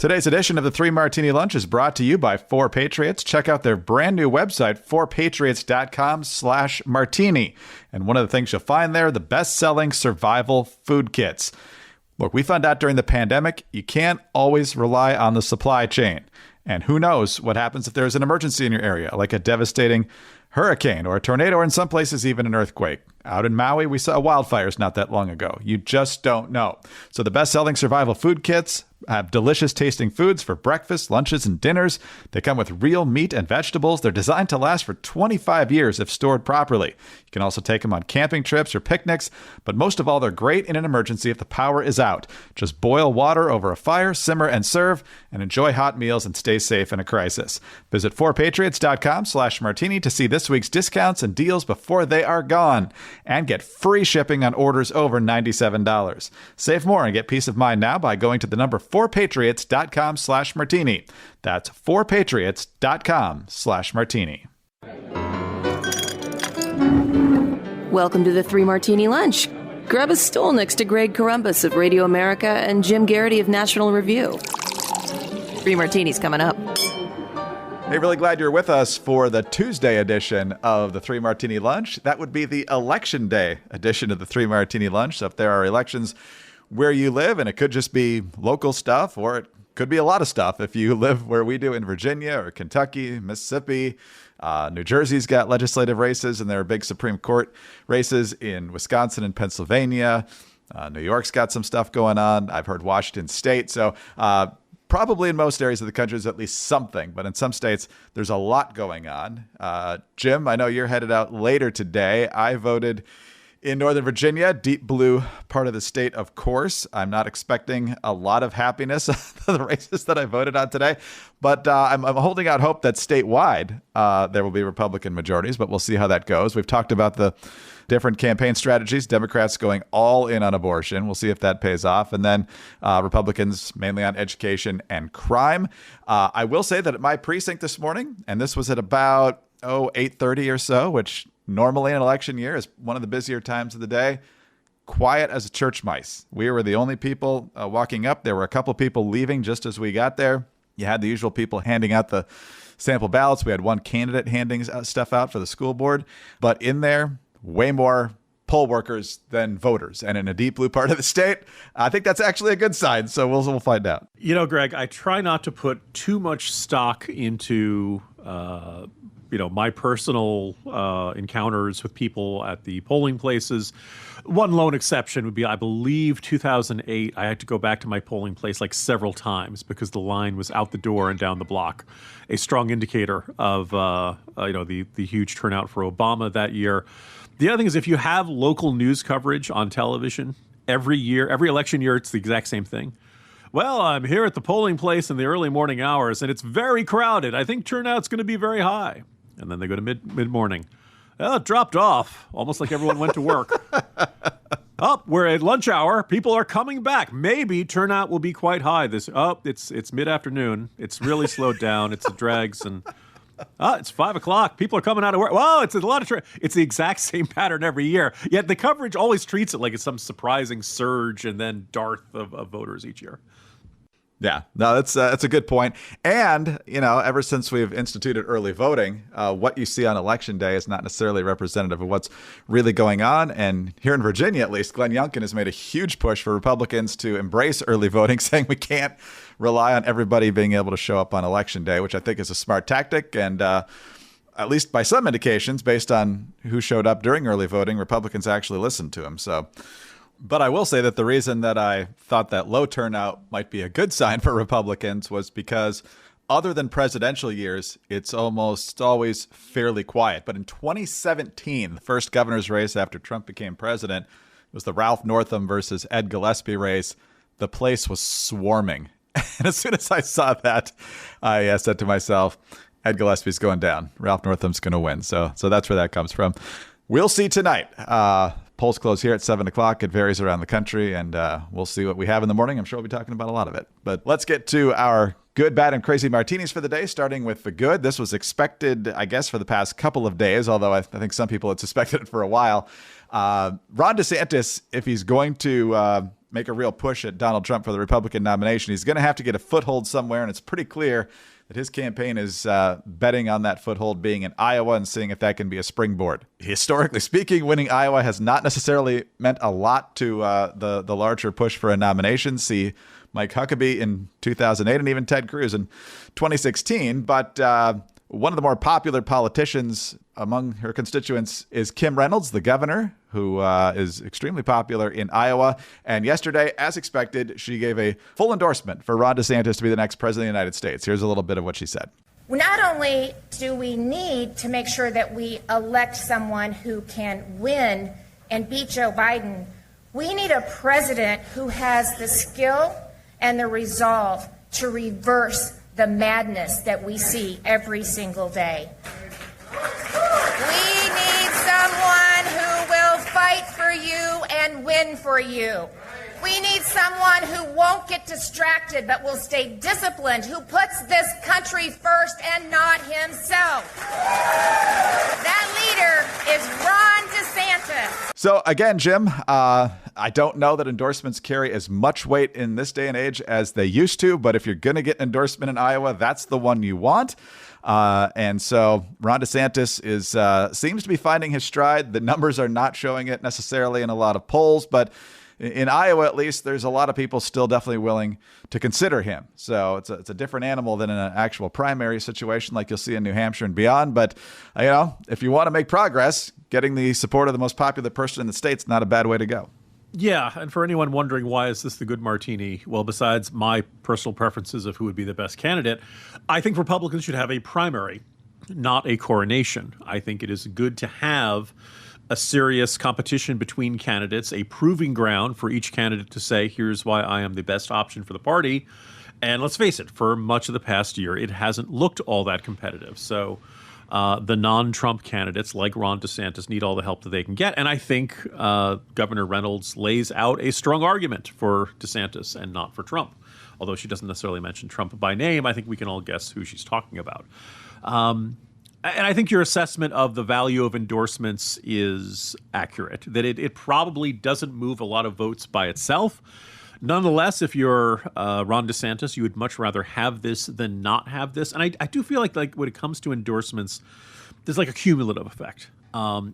Today's edition of the Three Martini Lunch is brought to you by 4Patriots. Check out their brand new website, 4patriots.com/martini. And one of the things you'll find there, the best-selling survival food kits. Look, we found out during the pandemic, you can't always rely on the supply chain. And who knows what happens if there's an emergency in your area, like a devastating hurricane or a tornado, or in some places even an earthquake. Out in Maui, we saw wildfires not that long ago. You just don't know. So the best-selling survival food kits have delicious tasting foods for breakfast, lunches, and dinners. They come with real meat and vegetables. They're designed to last for 25 years if stored properly. You can also take them on camping trips or picnics, but most of all, they're great in an emergency if the power is out. Just boil water over a fire, simmer and serve, and enjoy hot meals and stay safe in a crisis. Visit 4patriots.com/martini to see this week's discounts and deals before they are gone, and get free shipping on orders over $97. Save more and get peace of mind now by going to the number 4patriots.com/martini. That's 4patriots.com/martini. Welcome to the Three Martini Lunch. Grab a stool next to Greg Columbus of Radio America and Jim Garrity of National Review. Three Martinis coming up. Hey, really glad you're with us for the Tuesday edition of the Three Martini Lunch. That would be the Election Day edition of the Three Martini Lunch. So if there are elections where you live, and it could just be local stuff, or it could be a lot of stuff if you live where we do in Virginia or Kentucky, Mississippi. New Jersey's got legislative races, and there are big Supreme Court races in Wisconsin and Pennsylvania. New York's got some stuff going on. I've heard Washington State. So probably in most areas of the country, there's at least something. But in some states, there's a lot going on. Jim, I know you're headed out later today. I voted in Northern Virginia, deep blue part of the state, of course. I'm not expecting a lot of happiness for the races that I voted on today. But I'm holding out hope that statewide there will be Republican majorities. But we'll see how that goes. We've talked about the different campaign strategies. Democrats going all in on abortion. We'll see if that pays off. And then Republicans mainly on education and crime. I will say that at my precinct this morning, and this was at about 8:30 or so, which normally in an election year is one of the busier times of the day, quiet as church mice. We were the only people walking up. There were a couple people leaving just as we got there. You had the usual people handing out the sample ballots. We had one candidate handing stuff out for the school board. But in there, way more poll workers than voters. And in a deep blue part of the state, I think that's actually a good sign. So we'll find out. You know, Greg, I try not to put too much stock into my personal encounters with people at the polling places. One lone exception would be, I believe, 2008. I had to go back to my polling place like several times because the line was out the door and down the block. A strong indicator of the huge turnout for Obama that year. The other thing is, if you have local news coverage on television every year, every election year, it's the exact same thing. Well, I'm here at the polling place in the early morning hours, and it's very crowded. I think turnout's going to be very high. And then they go to mid-morning. Well, it dropped off, almost like everyone went to work. We're at lunch hour. People are coming back. Maybe turnout will be quite high. It's mid-afternoon. It's really slowed down. It's the drags, and it's 5 o'clock. People are coming out of work. Well, it's a lot of it's the exact same pattern every year. Yet the coverage always treats it like it's some surprising surge and then dearth of voters each year. Yeah, no, that's a good point. And, ever since we've instituted early voting, what you see on Election Day is not necessarily representative of what's really going on. And here in Virginia, at least, Glenn Youngkin has made a huge push for Republicans to embrace early voting, saying we can't rely on everybody being able to show up on Election Day, which I think is a smart tactic. And at least by some indications, based on who showed up during early voting, Republicans actually listened to him. But I will say that the reason that I thought that low turnout might be a good sign for Republicans was because other than presidential years, it's almost always fairly quiet. But in 2017, the first governor's race after Trump became president, was the Ralph Northam versus Ed Gillespie race. The place was swarming. And as soon as I saw that, I said to myself, Ed Gillespie's going down. Ralph Northam's going to win. So that's where that comes from. We'll see tonight. Polls close here at 7 o'clock. It varies around the country, and we'll see what we have in the morning. I'm sure we'll be talking about a lot of it. But let's get to our good, bad, and crazy martinis for the day, starting with the good. This was expected, I guess, for the past couple of days, although I think some people had suspected it for a while. Ron DeSantis, if he's going to make a real push at Donald Trump for the Republican nomination, he's going to have to get a foothold somewhere, and it's pretty clear that his campaign is betting on that foothold being in Iowa and seeing if that can be a springboard. Historically speaking, winning Iowa has not necessarily meant a lot to the larger push for a nomination. See Mike Huckabee in 2008 and even Ted Cruz in 2016. But one of the more popular politicians among her constituents is Kim Reynolds, the governor, who is extremely popular in Iowa. And yesterday, as expected, she gave a full endorsement for Ron DeSantis to be the next president of the United States. Here's a little bit of what she said. Not only do we need to make sure that we elect someone who can win and beat Joe Biden, we need a president who has the skill and the resolve to reverse the madness that we see every single day. We need someone who will fight for you and win for you. We need someone who won't get distracted but will stay disciplined, who puts this country first and not himself. That leader is Ron DeSantis. So again, Jim, I don't know that endorsements carry as much weight in this day and age as they used to, but if you're going to get an endorsement in Iowa, that's the one you want. And so Ron DeSantis seems to be finding his stride. The numbers are not showing it necessarily in a lot of polls, but in Iowa, at least, there's a lot of people still definitely willing to consider him. So it's a different animal than in an actual primary situation like you'll see in New Hampshire and beyond. But, if you want to make progress, getting the support of the most popular person in the state's not a bad way to go. Yeah, and for anyone wondering why is this the good martini, well, besides my personal preferences of who would be the best candidate, I think Republicans should have a primary, not a coronation. I think it is good to have a serious competition between candidates, a proving ground for each candidate to say, here's why I am the best option for the party. And let's face it, for much of the past year, it hasn't looked all that competitive. So the non-Trump candidates like Ron DeSantis need all the help that they can get. And I think Governor Reynolds lays out a strong argument for DeSantis and not for Trump. Although she doesn't necessarily mention Trump by name, I think we can all guess who she's talking about. And I think your assessment of the value of endorsements is accurate, that it probably doesn't move a lot of votes by itself. Nonetheless, if you're Ron DeSantis, you would much rather have this than not have this. And I do feel like when it comes to endorsements, there's like a cumulative effect.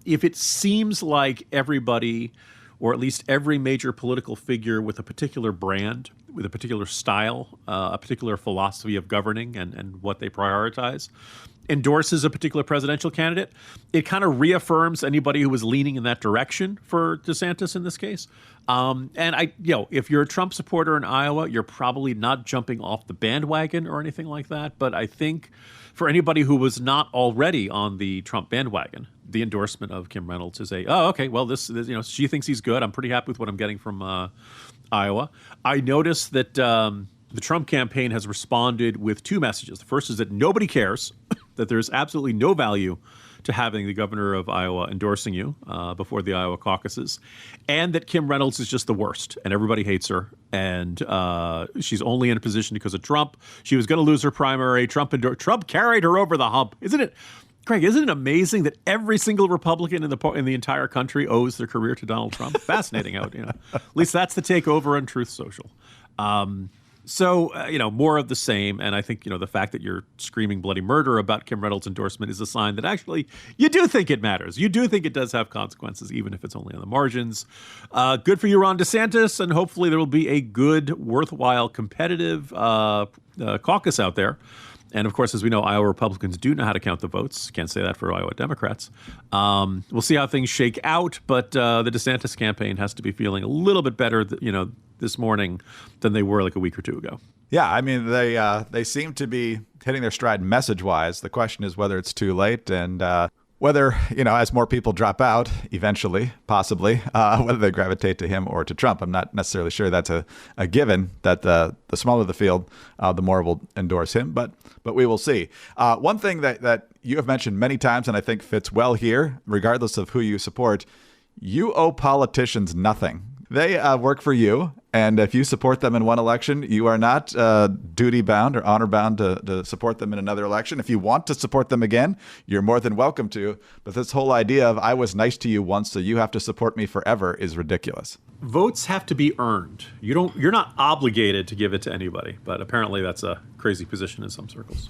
If it seems like everybody, or at least every major political figure with a particular brand, with a particular style, a particular philosophy of governing and what they prioritize, endorses a particular presidential candidate, it kind of reaffirms anybody who was leaning in that direction for DeSantis in this case. And if you're a Trump supporter in Iowa, you're probably not jumping off the bandwagon or anything like that. But I think for anybody who was not already on the Trump bandwagon, the endorsement of Kim Reynolds is this she thinks he's good. I'm pretty happy with what I'm getting from Iowa. I noticed that the Trump campaign has responded with two messages. The first is that nobody cares, that there's absolutely no value to having the governor of Iowa endorsing you before the Iowa caucuses, and that Kim Reynolds is just the worst, and everybody hates her, and she's only in a position because of Trump. She was going to lose her primary. Trump carried her over the hump. Isn't it, Craig, isn't it amazing that every single Republican in the entire country owes their career to Donald Trump? Fascinating out, At least that's the takeover on Truth Social. So, more of the same. And I think, the fact that you're screaming bloody murder about Kim Reynolds' endorsement is a sign that actually you do think it matters. You do think it does have consequences, even if it's only on the margins. Good for you, Ron DeSantis. And hopefully there will be a good, worthwhile, competitive caucus out there. And of course, as we know, Iowa Republicans do know how to count the votes. Can't say that for Iowa Democrats. We'll see how things shake out. But the DeSantis campaign has to be feeling a little bit better, this morning than they were like a week or two ago. Yeah, I mean, they seem to be hitting their stride message-wise. The question is whether it's too late and whether, as more people drop out eventually, possibly, whether they gravitate to him or to Trump. I'm not necessarily sure that's a given, that the smaller the field, the more will endorse him, but we will see. One thing that you have mentioned many times and I think fits well here, regardless of who you support, you owe politicians nothing. They work for you, and if you support them in one election, you are not duty-bound or honor-bound to support them in another election. If you want to support them again, you're more than welcome to. But this whole idea of I was nice to you once, so you have to support me forever is ridiculous. Votes have to be earned. You're not obligated to give it to anybody, but apparently that's a crazy position in some circles.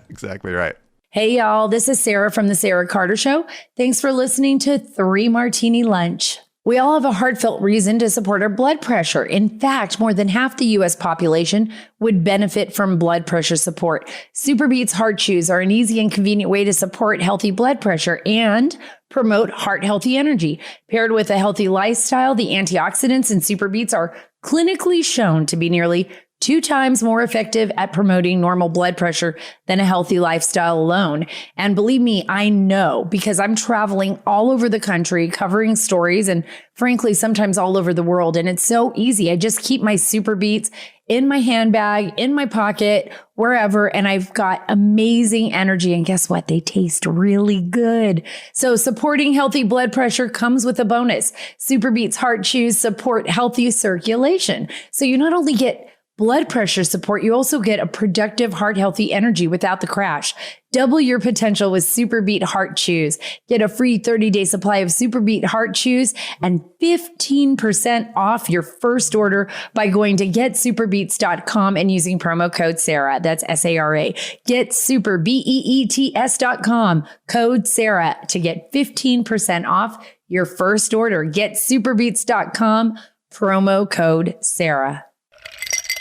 Exactly right. Hey, y'all, this is Sarah from The Sarah Carter Show. Thanks for listening to 3 Martini Lunch. We all have a heartfelt reason to support our blood pressure. In fact, more than half the U.S. population would benefit from blood pressure support. Superbeets Heart Chews are an easy and convenient way to support healthy blood pressure and promote heart-healthy energy. Paired with a healthy lifestyle, the antioxidants in Superbeets are clinically shown to be nearly 2 times more effective at promoting normal blood pressure than a healthy lifestyle alone. And believe me, I know because I'm traveling all over the country covering stories and frankly, sometimes all over the world. And it's so easy. I just keep my Superbeets in my handbag, in my pocket, wherever. And I've got amazing energy. And guess what? They taste really good. So supporting healthy blood pressure comes with a bonus. Superbeets Heart Chews support healthy circulation. So you not only get blood pressure support, you also get a productive, heart-healthy energy without the crash. Double your potential with Superbeet Heart Chews. Get a free 30-day supply of Superbeet Heart Chews and 15% off your first order by going to getsuperbeets.com and using promo code Sarah. That's S-A-R-A. GetSuperBeets.com, code Sarah to get 15% off your first order. Getsuperbeets.com, promo code Sarah.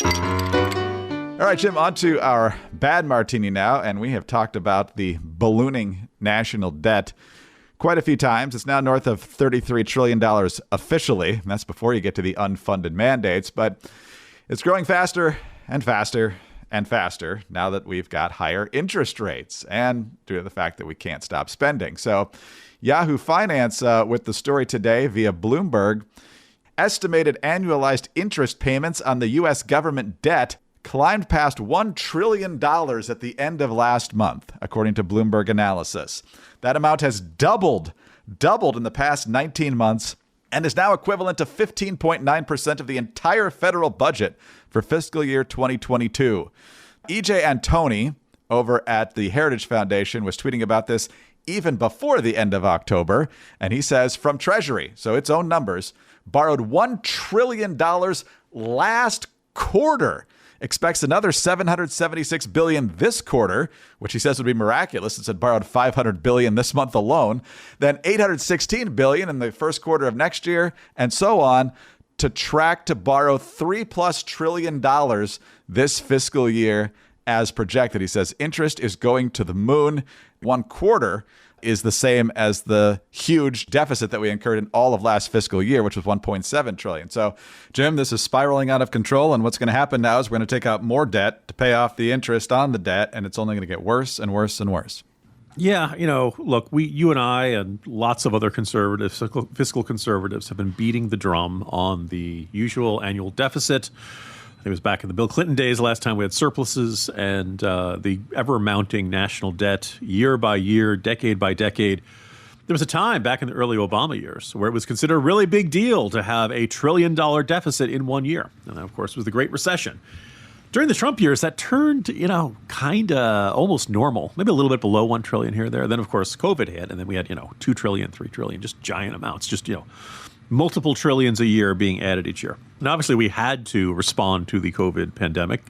All right, Jim, on to our bad martini now. And we have talked about the ballooning national debt quite a few times. It's now north of $33 trillion officially. And that's before you get to the unfunded mandates. But it's growing faster and faster and faster now that we've got higher interest rates and due to the fact that we can't stop spending. So Yahoo Finance, with the story today via Bloomberg, estimated annualized interest payments on the U.S. government debt climbed past $1 trillion at the end of last month, according to Bloomberg analysis. That amount has doubled in the past 19 months and is now equivalent to 15.9% of the entire federal budget for fiscal year 2022. E.J. Antoni over at the Heritage Foundation was tweeting about this even before the end of October, and he says from Treasury, so its own numbers, borrowed $1 trillion last quarter, expects another $776 billion this quarter, which he says would be miraculous since it borrowed $500 billion this month alone, then $816 billion in the first quarter of next year, and so on, to track to borrow $3+ trillion this fiscal year as projected. He says interest is going to the moon. 1 quarter is the same as the huge deficit that we incurred in all of last fiscal year, which was $1.7 trillion. So, Jim, this is spiraling out of control. And what's going to happen now is we're going to take out more debt to pay off the interest on the debt. And it's only going to get worse and worse and worse. Yeah, look, you and I and lots of other conservatives, fiscal conservatives, have been beating the drum on the usual annual deficit. It was back in the Bill Clinton days, last time we had surpluses, and the ever-mounting national debt year by year, decade by decade. There was a time back in the early Obama years where it was considered a really big deal to have a $1 trillion deficit in 1 year. And that, of course, was the Great Recession. During the Trump years, that turned, kind of almost normal, maybe a little bit below $1 trillion here or there. Then, of course, COVID hit, and then we had, $2 trillion, $3 trillion, just giant amounts, just, multiple trillions a year being added each year. And obviously, we had to respond to the COVID pandemic.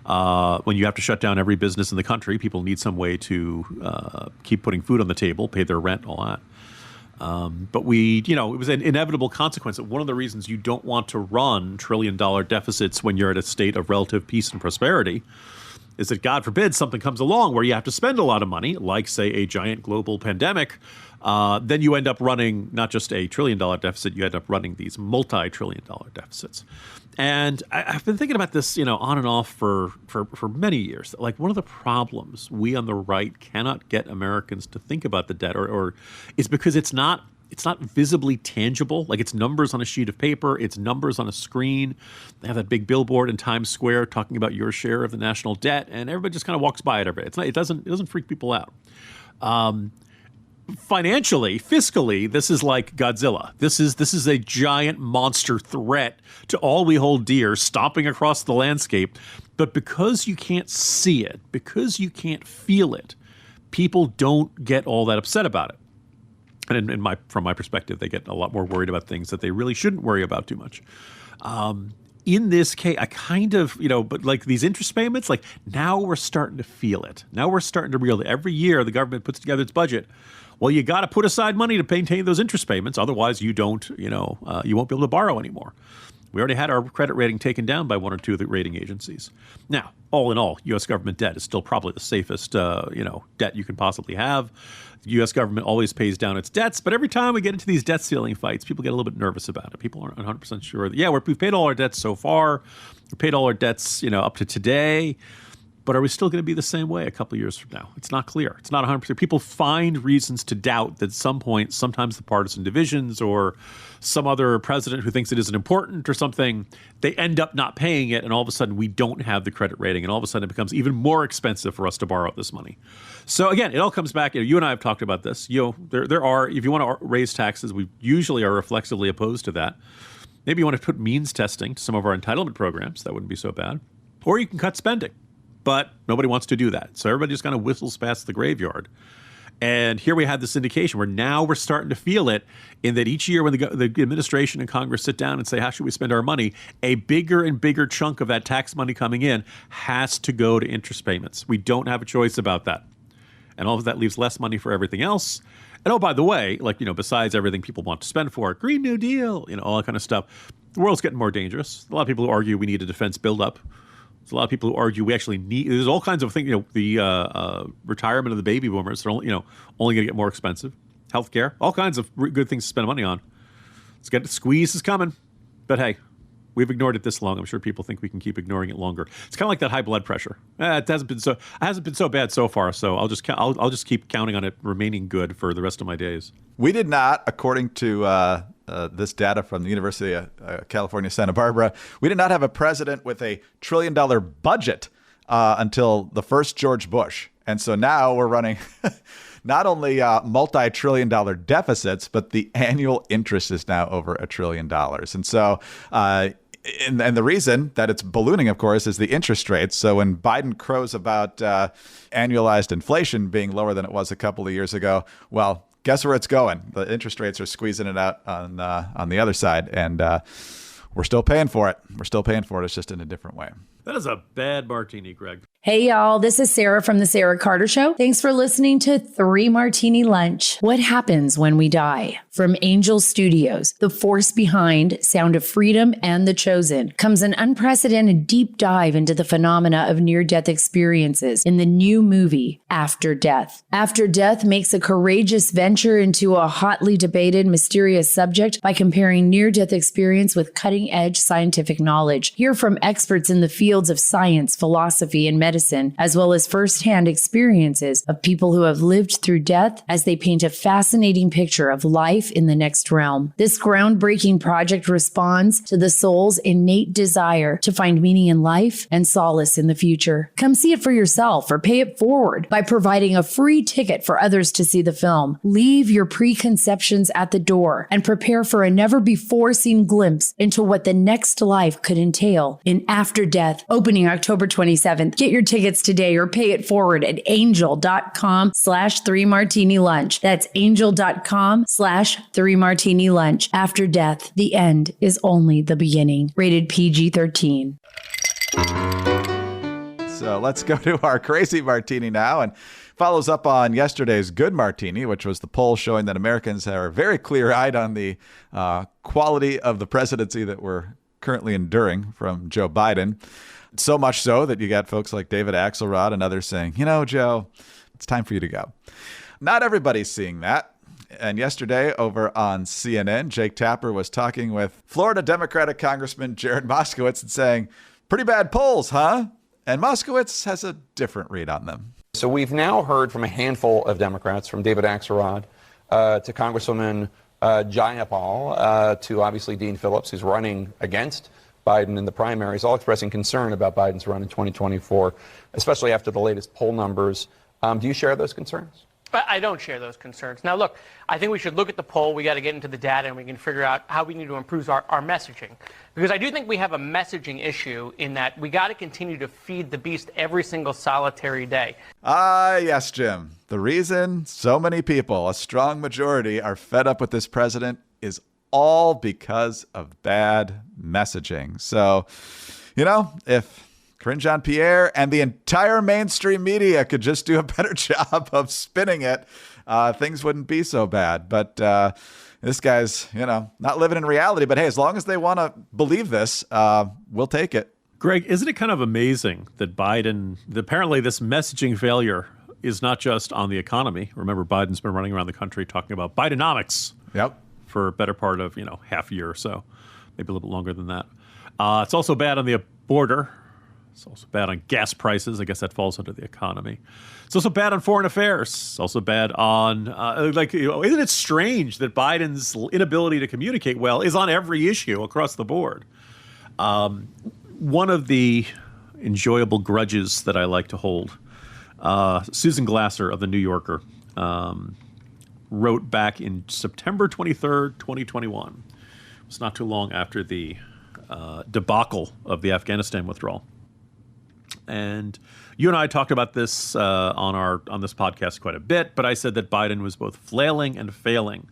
When you have to shut down every business in the country, people need some way to keep putting food on the table, pay their rent, all that. But it was an inevitable consequence. One of the reasons you don't want to run $1 trillion deficits when you're at a state of relative peace and prosperity is that, God forbid, something comes along where you have to spend a lot of money, like, say, a giant global pandemic. Then you end up running not just a $1 trillion deficit, you end up running these multi-trillion dollar deficits. And I've been thinking about this, on and off for many years. Like, one of the problems we on the right cannot get Americans to think about the debt or is because it's not visibly tangible. Like, it's numbers on a sheet of paper, it's numbers on a screen. They have that big billboard in Times Square talking about your share of the national debt, and everybody just kind of walks by it every day. It doesn't freak people out. financially, fiscally, this is like Godzilla. This is a giant monster threat to all we hold dear, stomping across the landscape. But because you can't see it, because you can't feel it, people don't get all that upset about it. And from my perspective, they get a lot more worried about things that they really shouldn't worry about too much. In this case, I kind of, but like these interest payments, like now we're starting to feel it. Now we're starting to realize every year the government puts together its budget. Well, you got to put aside money to maintain those interest payments. Otherwise, you don't, you won't be able to borrow anymore. We already had our credit rating taken down by one or two of the rating agencies. Now, all in all, U.S. government debt is still probably the safest, debt you can possibly have. The U.S. government always pays down its debts, but every time we get into these debt ceiling fights, people get a little bit nervous about it. People aren't 100% sure that, we've paid all our debts so far. We've paid all our debts, up to today. But are we still going to be the same way a couple of years from now? It's not clear. It's not 100%. People find reasons to doubt that at some point, sometimes the partisan divisions or some other president who thinks it isn't important or something, they end up not paying it, and all of a sudden we don't have the credit rating, and all of a sudden it becomes even more expensive for us to borrow this money. So again, it all comes back. You and I have talked about this. There are, if you want to raise taxes, we usually are reflexively opposed to that. Maybe you want to put means testing to some of our entitlement programs. That wouldn't be so bad. Or you can cut spending. But nobody wants to do that. So everybody just kind of whistles past the graveyard. And here we had this indication where now we're starting to feel it in that each year when the administration and Congress sit down and say, how should we spend our money? A bigger and bigger chunk of that tax money coming in has to go to interest payments. We don't have a choice about that. And all of that leaves less money for everything else. And oh, by the way, besides everything people want to spend for it, Green New Deal, all that kind of stuff, the world's getting more dangerous. A lot of people who argue we need a defense buildup. There's a lot of people who argue we actually need. There's all kinds of things. The retirement of the baby boomers are only going to get more expensive. Healthcare, all kinds of good things to spend money on. The squeeze is coming, but hey, we've ignored it this long. I'm sure people think we can keep ignoring it longer. It's kind of like that high blood pressure. It hasn't been so bad so far. So I'll just keep counting on it remaining good for the rest of my days. We did not, according to this data from the University of California, Santa Barbara, we did not have a president with a $1 trillion budget until the first George Bush. And so now we're running not only multi-trillion-dollar deficits, but the annual interest is now over $1 trillion. And so and the reason that it's ballooning, of course, is the interest rates. So when Biden crows about annualized inflation being lower than it was a couple of years ago, well, guess where it's going? The interest rates are squeezing it out on the other side, and we're still paying for it. We're still paying for it. It's just in a different way. That is a bad martini, Greg. Hey, y'all, this is Sarah from The Sarah Carter Show. Thanks for listening to 3 Martini Lunch. What happens when we die? From Angel Studios, the force behind Sound of Freedom and The Chosen, comes an unprecedented deep dive into the phenomena of near-death experiences in the new movie, After Death. After Death makes a courageous venture into a hotly debated, mysterious subject by comparing near-death experience with cutting-edge scientific knowledge. Hear from experts in the fields of science, philosophy, and medicine, as well as firsthand experiences of people who have lived through death as they paint a fascinating picture of life in the next realm. This groundbreaking project responds to the soul's innate desire to find meaning in life and solace in the future. Come see it for yourself or pay it forward by providing a free ticket for others to see the film. Leave your preconceptions at the door and prepare for a never-before-seen glimpse into what the next life could entail in After Death, opening October 27th. Get your tickets today or pay it forward at angel.com/3martini lunch. That's angel.com/3 martini lunch. After Death, the end is only the beginning. Rated PG-13. So let's go to our crazy martini now, and follows up on yesterday's good martini, which was the poll showing that Americans are very clear-eyed on the quality of the presidency that we're currently enduring from Joe Biden. So much so that you got folks like David Axelrod and others saying, Joe, it's time for you to go. Not everybody's seeing that. And yesterday over on CNN, Jake Tapper was talking with Florida Democratic Congressman Jared Moskowitz and saying, pretty bad polls, huh? And Moskowitz has a different read on them. So we've now heard from a handful of Democrats, from David Axelrod to Congresswoman Jayapal to obviously Dean Phillips, who's running against Biden in the primaries, all expressing concern about Biden's run in 2024, especially after the latest poll numbers. Do you share those concerns? But I don't share those concerns. Now, look, I think we should look at the poll. We got to get into the data, and we can figure out how we need to improve our messaging. Because I do think we have a messaging issue in that we got to continue to feed the beast every single solitary day. Yes, Jim. The reason so many people, a strong majority, are fed up with this president is all because of bad messaging. So, if Karine Jean-Pierre and the entire mainstream media could just do a better job of spinning it, things wouldn't be so bad. But this guy's, not living in reality. But hey, as long as they want to believe this, we'll take it. Greg, isn't it kind of amazing that apparently this messaging failure is not just on the economy? Remember, Biden's been running around the country talking about Bidenomics. Yep. For a better part of, half a year or so, maybe a little bit longer than that. It's also bad on the border. It's also bad on gas prices. I guess that falls under the economy. It's also bad on foreign affairs. It's also bad on, isn't it strange that Biden's inability to communicate well is on every issue across the board? One of the enjoyable grudges that I like to hold, Susan Glasser of The New Yorker wrote back in September 23rd, 2021. It was not too long after the debacle of the Afghanistan withdrawal. And you and I talked about this on this podcast quite a bit, but I said that Biden was both flailing and failing,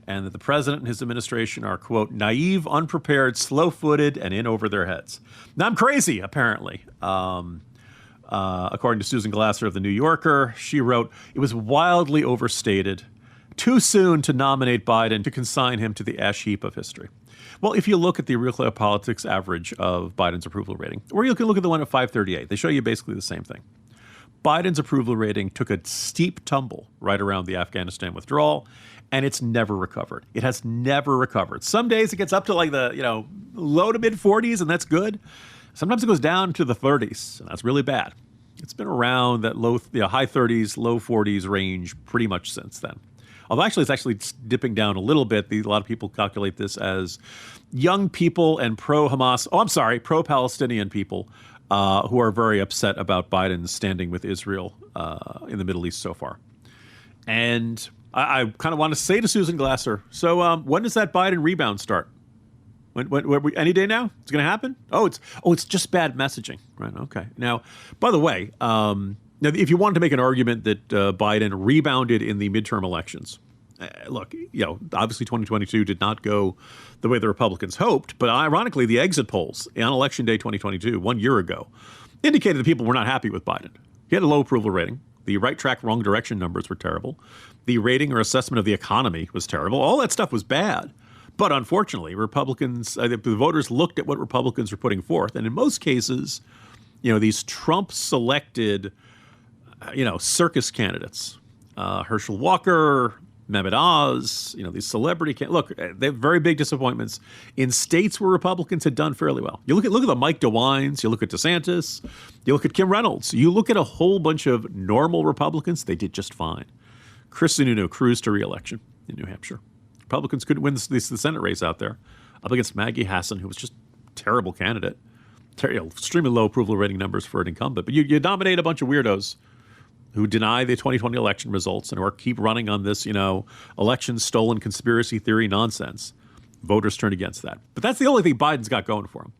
and that the president and his administration are, quote, naive, unprepared, slow-footed, and in over their heads. Now, I'm crazy, apparently. According to Susan Glasser of The New Yorker, she wrote, it was wildly overstated, too soon to nominate Biden to consign him to the ash heap of history. Well, if you look at the Real Clear Politics average of Biden's approval rating, or you can look at the one at 538, they show you basically the same thing. Biden's approval rating took a steep tumble right around the Afghanistan withdrawal, and it's never recovered. It has never recovered. Some days it gets up to like the low to mid 40s, and that's good. Sometimes it goes down to the 30s, and that's really bad. It's been around that high 30s, low 40s range pretty much since then. Although it's actually dipping down a little bit. A lot of people calculate this as young people and pro-Palestinian people who are very upset about Biden's standing with Israel in the Middle East so far. And I kind of want to say to Susan Glasser, so when does that Biden rebound start? Any day now? It's going to happen? It's just bad messaging. Right, okay. Now, by the way, if you wanted to make an argument that Biden rebounded in the midterm elections, look, obviously 2022 did not go the way the Republicans hoped, but ironically, the exit polls on Election Day 2022, 1 year ago, indicated that people were not happy with Biden. He had a low approval rating. The right track, wrong direction numbers were terrible. The rating or assessment of the economy was terrible. All that stuff was bad. But unfortunately, Republicans, the voters looked at what Republicans were putting forth. And in most cases, these Trump-selected, circus candidates, Herschel Walker, Mehmet Oz, these celebrity look, they have very big disappointments in states where Republicans had done fairly well. You look at the Mike DeWines, you look at DeSantis, you look at Kim Reynolds, you look at a whole bunch of normal Republicans, they did just fine. Chris Sununu cruised to re-election in New Hampshire. Republicans couldn't win the Senate race out there up against Maggie Hassan, who was just a terrible candidate. Extremely low approval rating numbers for an incumbent. But you nominate a bunch of weirdos who deny the 2020 election results and who keep running on this, election stolen conspiracy theory nonsense. Voters turn against that. But that's the only thing Biden's got going for him.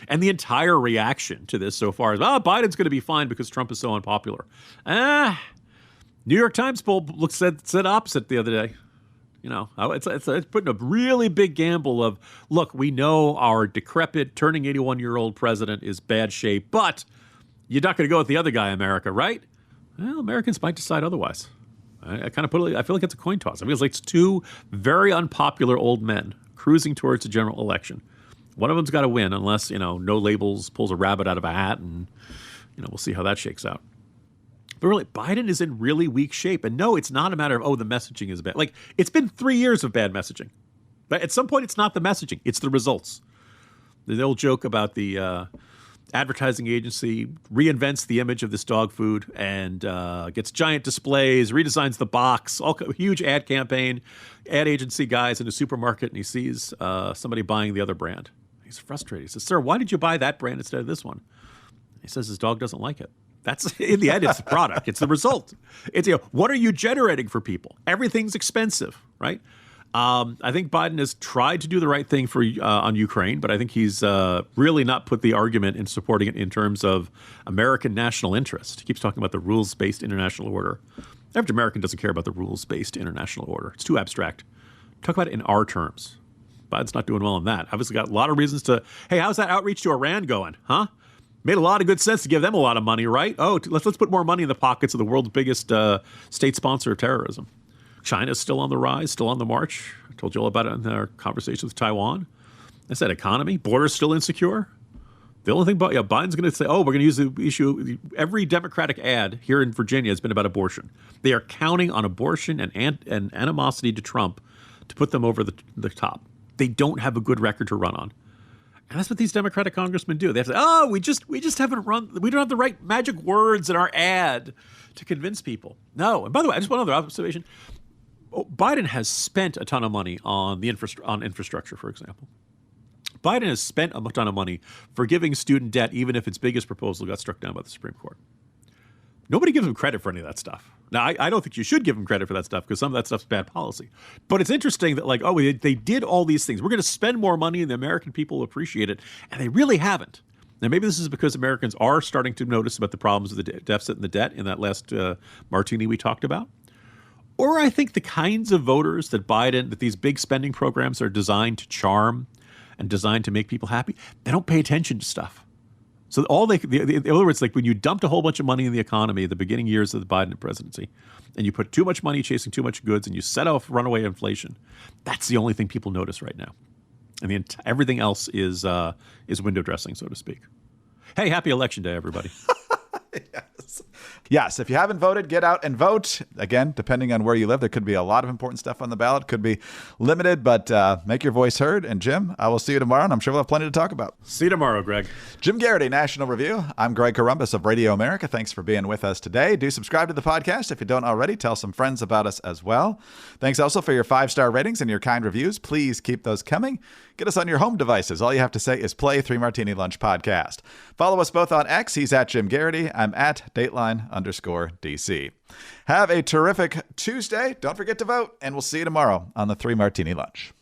And the entire reaction to this so far is, Biden's going to be fine because Trump is so unpopular. New York Times poll said opposite the other day. It's putting a really big gamble of, look, we know our decrepit, turning 81-year-old president is bad shape, but you're not going to go with the other guy, America, right? Well, Americans might decide otherwise. I feel like it's a coin toss. I feel like it's two very unpopular old men cruising towards a general election. One of them's got to win unless, No Labels pulls a rabbit out of a hat, and, we'll see how that shakes out. But really, Biden is in really weak shape. And no, it's not a matter of, the messaging is bad. Like, it's been 3 years of bad messaging. But at some point, it's not the messaging. It's the results. The old joke about the advertising agency reinvents the image of this dog food and gets giant displays, redesigns the box, huge ad campaign, ad agency guy's in a supermarket, and he sees somebody buying the other brand. He's frustrated. He says, sir, why did you buy that brand instead of this one? He says his dog doesn't like it. That's in the end, it's the product. It's the result. It's what are you generating for people? Everything's expensive, right? I think Biden has tried to do the right thing for on Ukraine, but I think he's really not put the argument in supporting it in terms of American national interest. He keeps talking about the rules-based international order. The average American doesn't care about the rules-based international order. It's too abstract. Talk about it in our terms. Biden's not doing well on that. Obviously got a lot of reasons to, hey, how's that outreach to Iran going? Huh? Made a lot of good sense to give them a lot of money, right? Oh, let's put more money in the pockets of the world's biggest state sponsor of terrorism. China's still on the rise, still on the march. I told you all about it in our conversation with Taiwan. I said economy, borders still insecure. The only thing Biden's going to say, we're going to use the issue. Every Democratic ad here in Virginia has been about abortion. They are counting on abortion and animosity to Trump to put them over the top. They don't have a good record to run on. And that's what these Democratic congressmen do. They have to say, we just haven't we don't have the right magic words in our ad to convince people. No. And by the way, just one other observation. Biden has spent a ton of money on infrastructure, for example. Biden has spent a ton of money forgiving student debt, even if its biggest proposal got struck down by the Supreme Court. Nobody gives him credit for any of that stuff. Now, I don't think you should give him credit for that stuff because some of that stuff's bad policy. But it's interesting that, they did all these things. We're going to spend more money and the American people will appreciate it. And they really haven't. Now, maybe this is because Americans are starting to notice about the problems of the deficit and the debt in that last martini we talked about. Or I think the kinds of voters that these big spending programs are designed to charm and designed to make people happy, they don't pay attention to stuff. So in other words, like when you dumped a whole bunch of money in the economy at the beginning years of the Biden presidency, and you put too much money chasing too much goods, and you set off runaway inflation, that's the only thing people notice right now. And everything else is window dressing, so to speak. Hey, happy Election Day, everybody. Yes, if you haven't voted, get out and vote. Again, depending on where you live, there could be a lot of important stuff on the ballot. Could be limited, but make your voice heard. And Jim, I will see you tomorrow, and I'm sure we'll have plenty to talk about. See you tomorrow, Greg. Jim Garrity, National Review. I'm Greg Corombos of Radio America. Thanks for being with us today. Do subscribe to the podcast. If you don't already, tell some friends about us as well. Thanks also for your 5-star ratings and your kind reviews. Please keep those coming. Get us on your home devices. All you have to say is play 3 Martini Lunch Podcast. Follow us both on X. He's at Jim Garrity. I'm at Dateline_DC. Have a terrific Tuesday. Don't forget to vote, and we'll see you tomorrow on the 3 Martini Lunch.